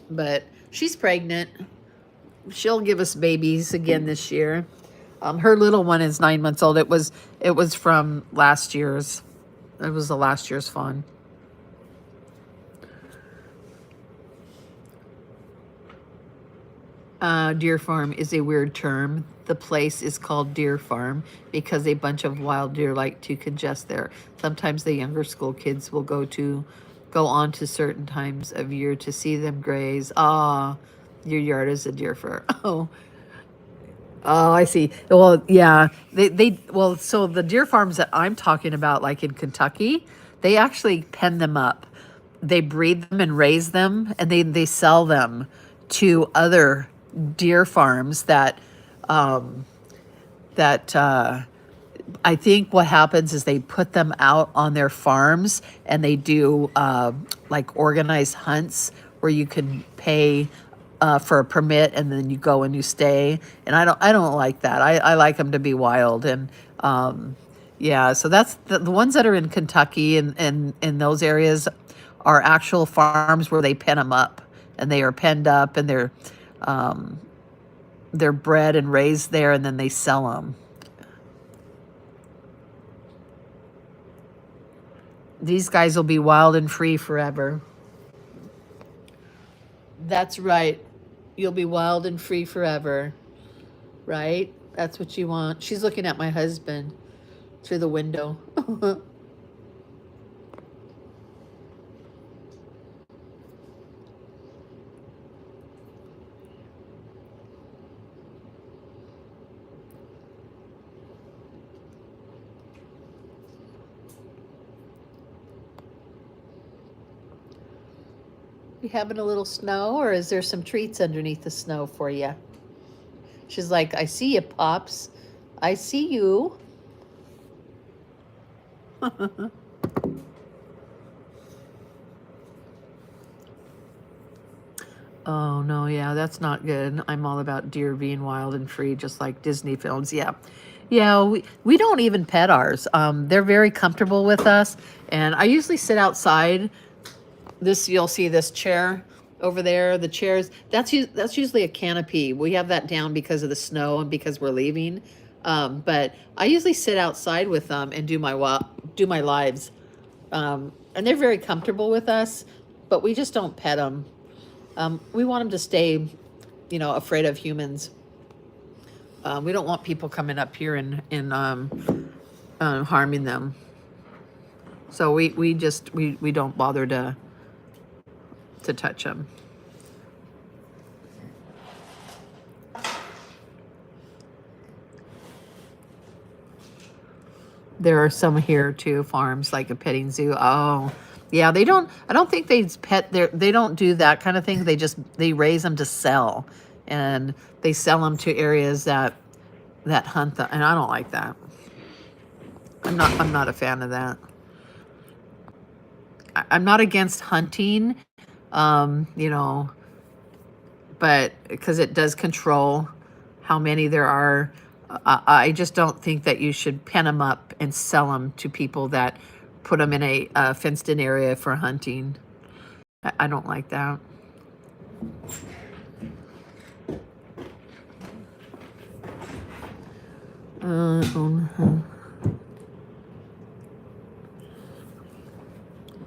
But she's pregnant. She'll give us babies again this year. Her little one is 9 months old. It was from last year's. It was the last year's fawn. Deer farm is a weird term. The place is called Deer Farm because a bunch of wild deer like to congest there. Sometimes the younger school kids will go on to certain times of year to see them graze. Ah, your yard is a deer fur. Oh, I see. Well, yeah, well, so the deer farms that I'm talking about, like in Kentucky, they actually pen them up. They breed them and raise them, and they sell them to other deer farms that I think what happens is they put them out on their farms and they do like organized hunts where you can pay for a permit and then you go and you stay. And I don't like that. I like them to be wild. And yeah, so that's the ones that are in Kentucky and in those areas are actual farms where they pen them up and they are penned up and they're bred and raised there and then they sell them. These guys will be wild and free forever. That's right. You'll be wild and free forever. Right? That's what you want. She's looking at my husband through the window. You having a little snow, or is there some treats underneath the snow for you? She's like, I see you, Pops. I see you. Oh, no, yeah, that's not good. I'm all about deer being wild and free, just like Disney films. Yeah. Yeah, we don't even pet ours. They're very comfortable with us. And I usually sit outside. You'll see this chair over there. The chairs, that's usually a canopy. We have that down because of the snow and because we're leaving. But I usually sit outside with them and do my lives. And they're very comfortable with us, but we just don't pet them. We want them to stay, afraid of humans. We don't want people coming up here and harming them. So we don't bother to touch them. There are some here too, farms like a petting zoo. Oh, yeah, I don't think they don't do that kind of thing. They raise them to sell, and they sell them to areas that hunt them, and I don't like that. I'm not a fan of that. I'm not against hunting, but because it does control how many there are. I just don't think that you should pen them up and sell them to people that put them in a fenced-in area for hunting. I don't like that.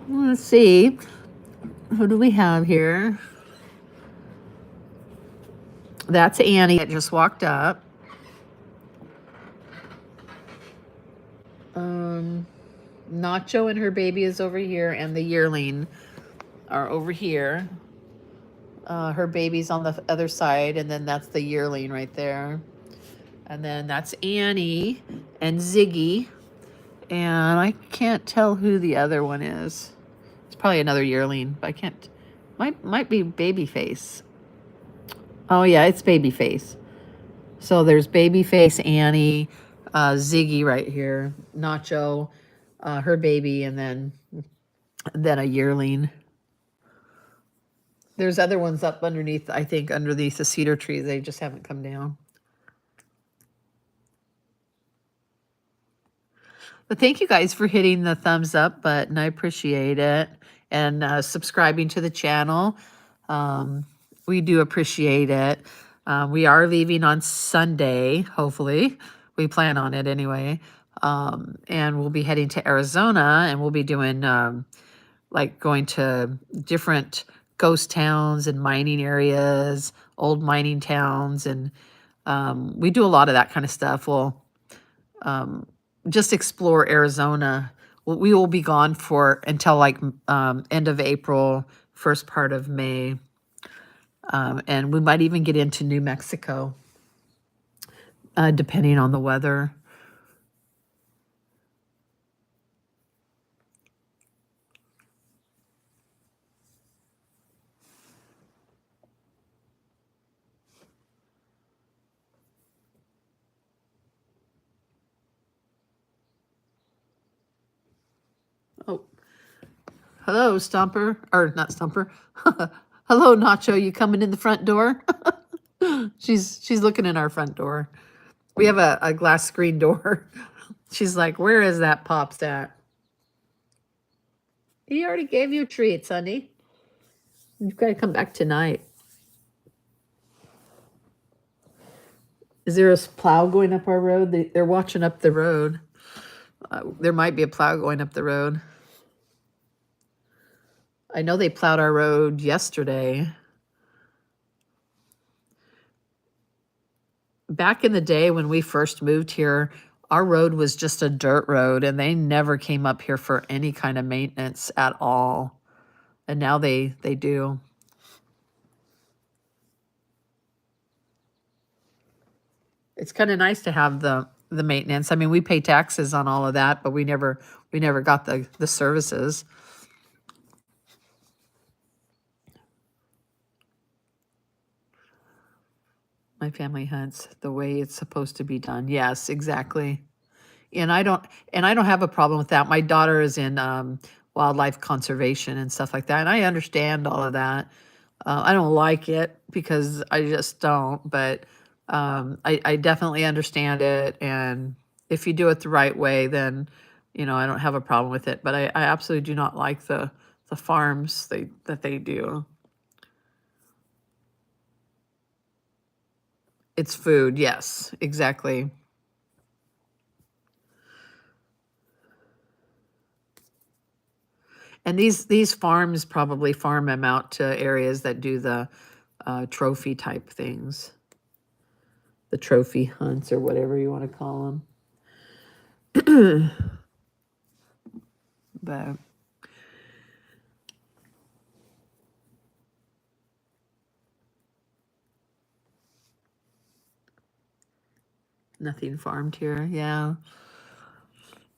Let's see. Who do we have here? That's Annie that just walked up. Nacho and her baby is over here, and the yearling are over here. Her baby's on the other side, and then that's the yearling right there. And then that's Annie and Ziggy. And I can't tell who the other one is. It's probably another yearling, but I can't. Might be Babyface. Oh yeah, it's Babyface. So there's Babyface, Annie, Ziggy right here, Nacho, her baby, and then a yearling. There's other ones up underneath, I think, underneath the cedar tree. They just haven't come down. But thank you guys for hitting the thumbs up button. I appreciate it. And subscribing to the channel. We do appreciate it. We are leaving on Sunday, hopefully. We plan on it anyway. And we'll be heading to Arizona, and we'll be doing like going to different ghost towns and mining areas, old mining towns. And we do a lot of that kind of stuff. We'll just explore Arizona. We will be gone for until like end of April, first part of May. And we might even get into New Mexico, depending on the weather. Oh, hello, Stomper, or not Stomper. Hello, Nacho. You coming in the front door? She's looking in our front door. We have a glass screen door. She's like, where is that Pops at? He already gave you treats, honey. You've got to come back tonight. Is there a plow going up our road? They're watching up the road. There might be a plow going up the road. I know they plowed our road yesterday. Back in the day when we first moved here, our road was just a dirt road, and they never came up here for any kind of maintenance at all. And now they do. It's kind of nice to have the maintenance. I mean, we pay taxes on all of that, but we never got the services. My family hunts the way it's supposed to be done. Yes, exactly. And I don't have a problem with that. My daughter is in wildlife conservation and stuff like that, and I understand all of that. I don't like it because I just don't, but I definitely understand it. And if you do it the right way, then I don't have a problem with it. But I absolutely do not like the farms that they do. It's food, yes, exactly. And these farms probably farm them out to areas that do the trophy type things, the trophy hunts or whatever you want to call them. But nothing farmed here. Yeah.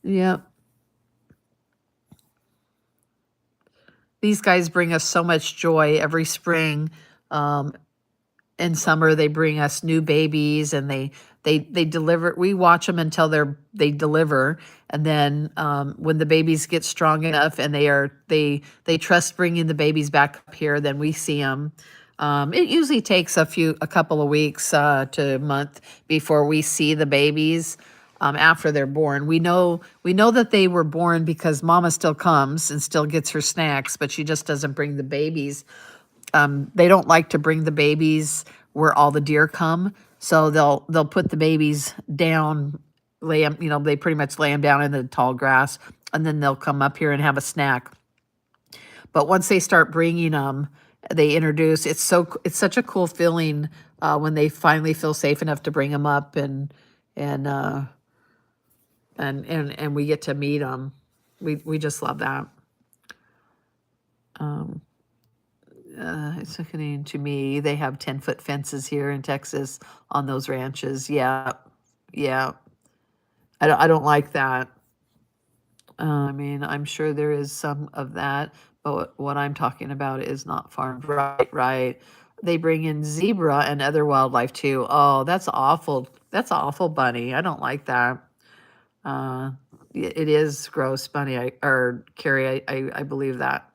Yep. These guys bring us so much joy every spring. In summer, they bring us new babies, and they deliver. We watch them until they deliver, and then when the babies get strong enough and they trust bringing the babies back up here, then we see them. It usually takes a couple of weeks to a month before we see the babies. After they're born, we know that they were born because Mama still comes and still gets her snacks, but she just doesn't bring the babies. They don't like to bring the babies where all the deer come, so they'll put the babies down, lay them, they pretty much lay them down in the tall grass, and then they'll come up here and have a snack. But once they start bringing them, they introduce. It's such a cool feeling when they finally feel safe enough to bring them up, and we get to meet them. We just love that. It's looking to me. They have 10-foot fences here in Texas on those ranches. Yeah. I don't like that. I mean, I'm sure there is some of that, but what I'm talking about is not farmed. Right. They bring in zebra and other wildlife too. Oh, that's awful. That's awful, Bunny. I don't like that. It is gross, Bunny. Carrie, I believe that.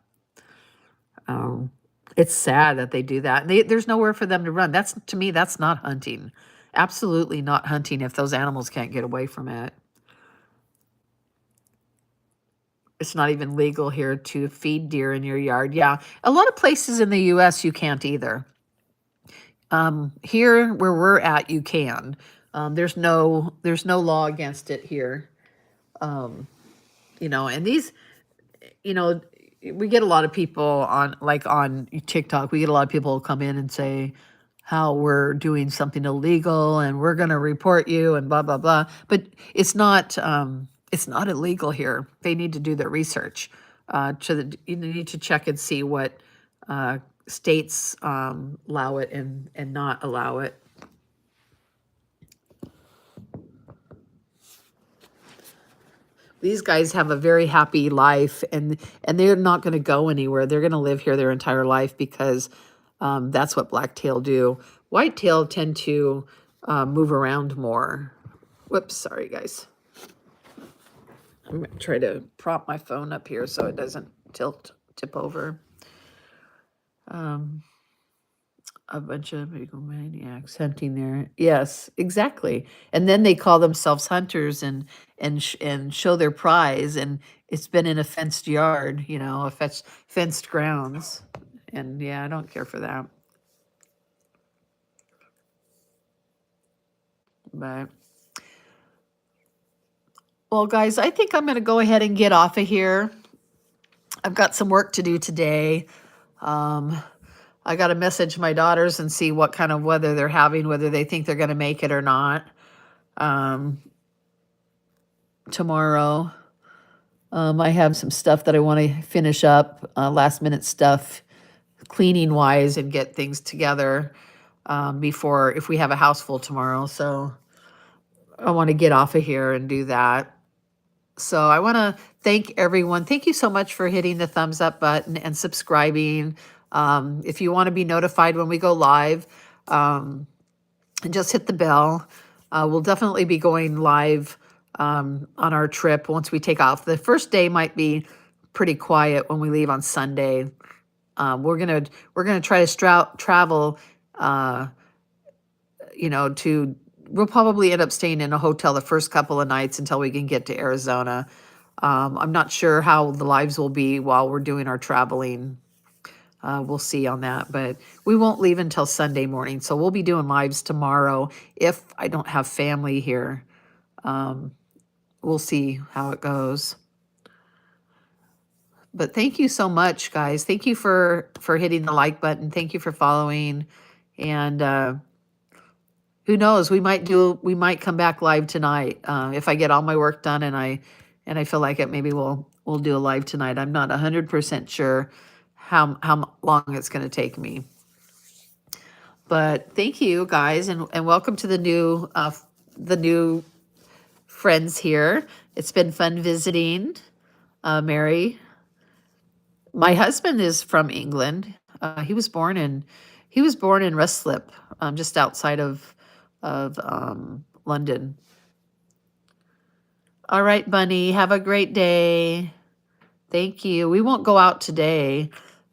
It's sad that they do that. There's nowhere for them to run. That's, to me, that's not hunting. Absolutely not hunting if those animals can't get away from it. It's not even legal here to feed deer in your yard. Yeah, a lot of places in the U.S. you can't either. Here where we're at, you can. There's no law against it here. You know, and these, you know, we get a lot of people on TikTok. We get a lot of people come in and say how we're doing something illegal and we're going to report you and blah blah blah. But it's not illegal here. They need to do their research. You need to check and see what states allow it and not allow it. These guys have a very happy life, and they're not going to go anywhere. They're going to live here their entire life because that's what blacktail do. Whitetail tend to move around more. Whoops, sorry guys. I'm going to try to prop my phone up here so it doesn't tip over. A bunch of egomaniacs hunting there. Yes, exactly. And then they call themselves hunters and show their prize, and it's been in a fenced yard, you know, a fenced grounds. And yeah, I don't care for that. But well, guys, I think I'm going to go ahead and get off of here. I've got some work to do today. I got to message my daughters and see what kind of weather they're having, whether they think they're going to make it or not. Tomorrow, I have some stuff that I want to finish up, last minute stuff, cleaning wise, and get things together before, if we have a house full tomorrow. So I want to get off of here and do that. So I want to thank everyone. Thank you so much for hitting the thumbs up button and subscribing. If you want to be notified when we go live, just hit the bell. We'll definitely be going live on our trip once we take off. The first day might be pretty quiet when we leave on Sunday. We're gonna try to travel. You know, we'll probably end up staying in a hotel the first couple of nights until we can get to Arizona. I'm not sure how the lives will be while we're doing our traveling. We'll see on that, but we won't leave until Sunday morning. So we'll be doing lives tomorrow if I don't have family here. We'll see how it goes. But thank you so much, guys. Thank you for hitting the like button. Thank you for following. And who knows? We might come back live tonight if I get all my work done and I feel like it. Maybe we'll do a live tonight. I'm not 100% sure how long it's going to take me. But thank you guys, and welcome to the new friends here. It's been fun visiting. Mary, my husband is from England. He was born in Ruslip, just outside of London. All right, Bunny, have a great day. Thank you. We won't go out today.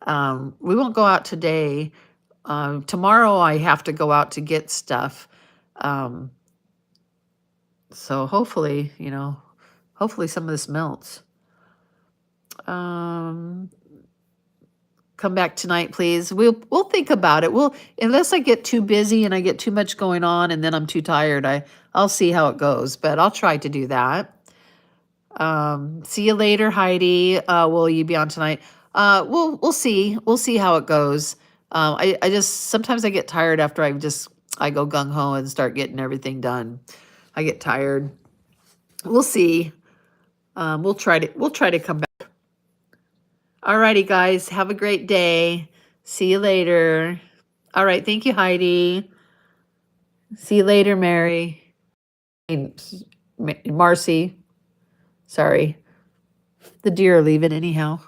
Tomorrow I have to go out to get stuff. So hopefully, hopefully some of this melts. Come back tonight, please. We'll think about it. Unless I get too busy and I get too much going on and then I'm too tired, I'll see how it goes, but I'll try to do that. See you later, Heidi. Will you be on tonight? We'll see. We'll see how it goes. I just, sometimes I get tired after I go gung ho and start getting everything done. I get tired. We'll see. We'll try to come back. All righty, guys. Have a great day. See you later. All right. Thank you, Heidi. See you later, Mary. Marcy. Sorry. The deer are leaving anyhow.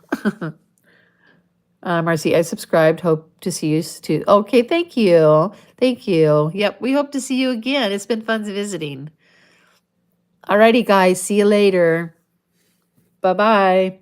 Marcy, I subscribed. Hope to see you too. Okay, thank you. Thank you. Yep, we hope to see you again. It's been fun visiting. Alrighty, guys. See you later. Bye-bye.